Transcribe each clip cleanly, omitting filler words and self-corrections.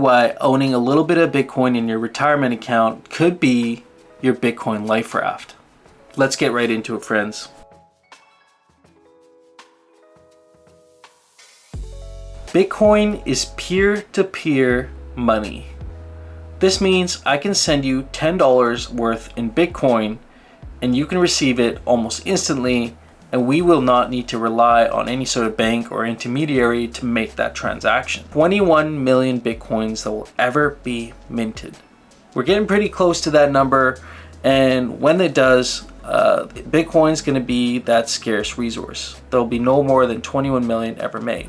why owning a little bit of Bitcoin in your retirement account could be your Bitcoin Life Raft. Let's get right into it, friends. Bitcoin is peer-to-peer money. This means I can send you $10 worth in Bitcoin and you can receive it almost instantly, and we will not need to rely on any sort of bank or intermediary to make that transaction. 21 million Bitcoins that will ever be minted. We're getting pretty close to that number, and when it does, Bitcoin's going to be that scarce resource. There'll be no more than 21 million ever made.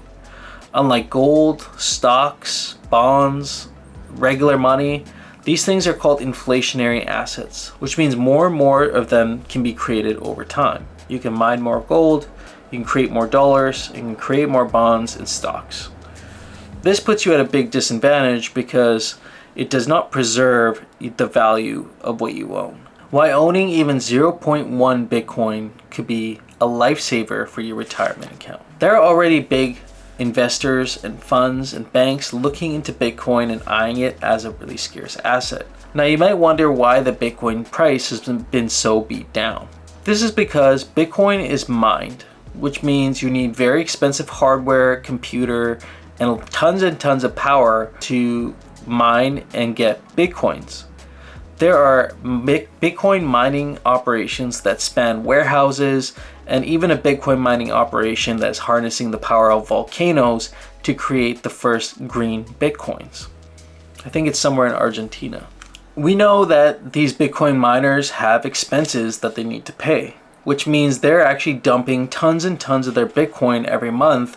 Unlike gold, stocks, bonds, regular money, these things are called inflationary assets, which means more and more of them can be created over time. You can mine more gold, you can create more dollars, you can create more bonds and stocks. This puts you at a big disadvantage because it does not preserve the value of what you own. Why owning even 0.1 Bitcoin could be a lifesaver for your retirement account. There are already big investors and funds and banks looking into Bitcoin and eyeing it as a really scarce asset. Now you might wonder why the Bitcoin price has been so beat down. This is because Bitcoin is mined, which means you need very expensive hardware, computer, and tons of power to mine and get Bitcoins. There are Bitcoin mining operations that span warehouses, and even a Bitcoin mining operation that is harnessing the power of volcanoes to create the first green Bitcoins. I think it's somewhere in Argentina. We know that these Bitcoin miners have expenses that they need to pay, which means they're actually dumping tons and tons of their Bitcoin every month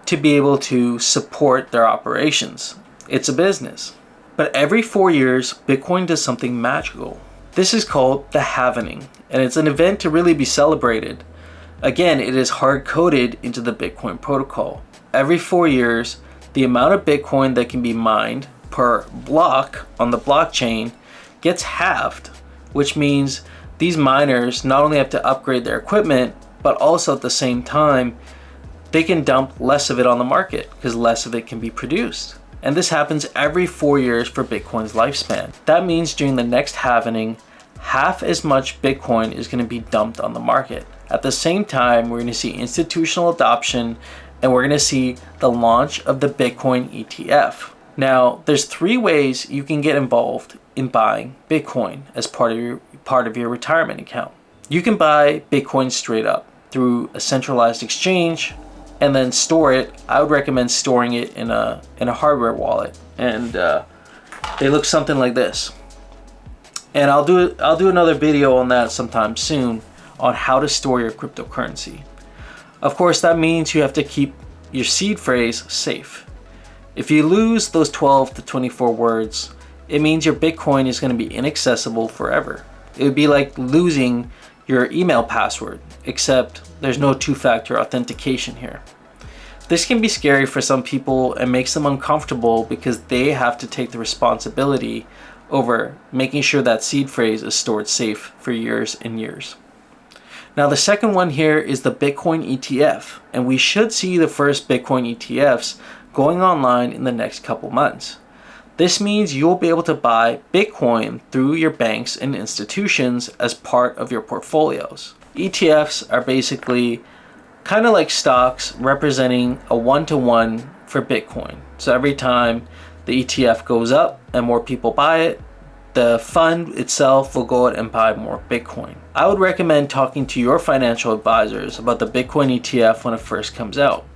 to be able to support their operations. It's a business. But every 4 years, Bitcoin does something magical. This is called the halvening, and it's an event to really be celebrated. Again, it is hard-coded into the Bitcoin protocol. Every 4 years, the amount of Bitcoin that can be mined per block on the blockchain gets halved, which means these miners not only have to upgrade their equipment, but also at the same time, they can dump less of it on the market because less of it can be produced. And this happens every 4 years for Bitcoin's lifespan. That means during the next halvening, half as much Bitcoin is going to be dumped on the market. At the same time, we're going to see institutional adoption, and we're going to see the launch of the Bitcoin ETF. Now, there's 3 ways you can get involved in buying Bitcoin as part of your retirement account. You can buy Bitcoin straight up through a centralized exchange and then store it. I would recommend storing it in a hardware wallet, and they look something like this. And I'll do another video on that sometime soon on how to store your cryptocurrency. Of course, that means you have to keep your seed phrase safe. If you lose those 12 to 24 words, it means your Bitcoin is going to be inaccessible forever. It would be like losing your email password, except there's no two-factor authentication here. This can be scary for some people and makes them uncomfortable because they have to take the responsibility over making sure that seed phrase is stored safe for years and years. Now, the second one here is the Bitcoin ETF, and we should see the first Bitcoin ETFs going online in the next couple months. This means you'll be able to buy Bitcoin through your banks and institutions as part of your portfolios. ETFs are basically kind of like stocks, representing a 1-to-1 for Bitcoin. So every time the ETF goes up and more people buy it, the fund itself will go out and buy more Bitcoin. I would recommend talking to your financial advisors about the Bitcoin ETF when it first comes out.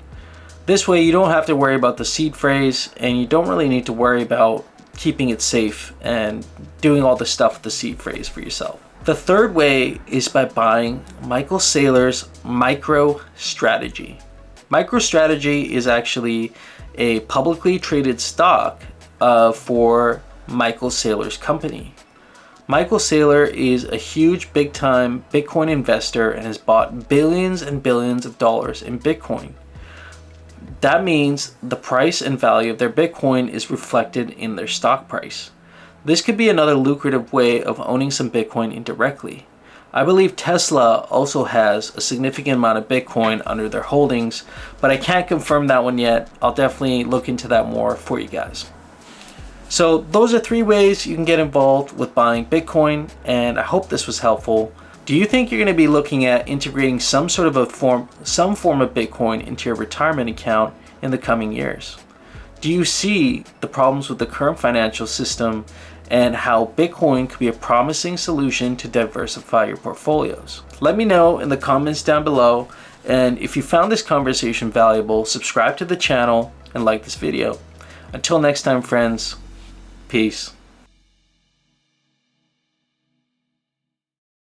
This way you don't have to worry about the seed phrase, and you don't really need to worry about keeping it safe and doing all the stuff with the seed phrase for yourself. The third way is by buying Michael Saylor's MicroStrategy. MicroStrategy is actually a publicly traded stock for Michael Saylor's company. Michael Saylor is a huge big-time Bitcoin investor and has bought billions and billions of dollars in Bitcoin. That means the price and value of their Bitcoin is reflected in their stock price. This could be another lucrative way of owning some Bitcoin indirectly. I believe Tesla also has a significant amount of Bitcoin under their holdings, but I can't confirm that one yet. I'll definitely look into that more for you guys. So those are 3 ways you can get involved with buying Bitcoin, and I hope this was helpful. Do you think you're going to be looking at integrating some form of Bitcoin into your retirement account in the coming years? Do you see the problems with the current financial system and how Bitcoin could be a promising solution to diversify your portfolios? Let me know in the comments down below, and if you found this conversation valuable, subscribe to the channel and like this video. Until next time, friends, peace.